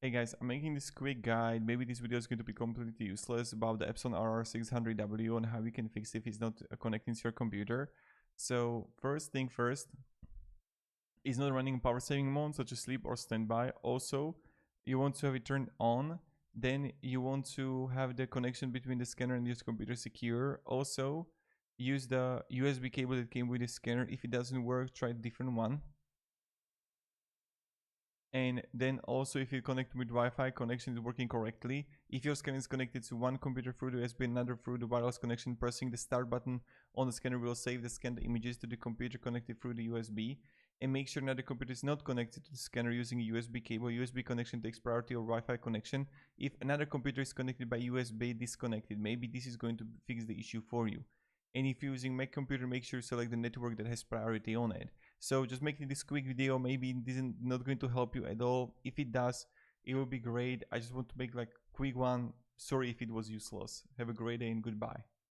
Hey guys, I'm making this quick guide. Maybe this video is going to be completely useless about the Epson RR600W and how you can fix it if it's not connecting to your computer. So first thing first, it's not running power saving mode such as sleep or standby. Also, you want to have it turned on. Then you want to have the connection between the scanner and your computer secure. Also, use the USB cable that came with the scanner. If it doesn't work, try a different one. And then also if you connect with Wi-Fi, connection is working correctly. If your scanner is connected to one computer through the USB, another through the wireless connection, pressing the start button on the scanner will save the scanned images to the computer connected through the USB. And make sure that the computer is not connected to the scanner using a USB cable. USB connection takes priority over Wi-Fi connection. If another computer is connected by USB, disconnect it. Maybe this is going to fix the issue for you. And if you're using Mac computer, make sure you select the network that has priority on it. So just making this quick video, maybe this is not going to help you at all. If it does, it will be great. I just want to make like quick one. Sorry if it was useless. Have a great day and goodbye.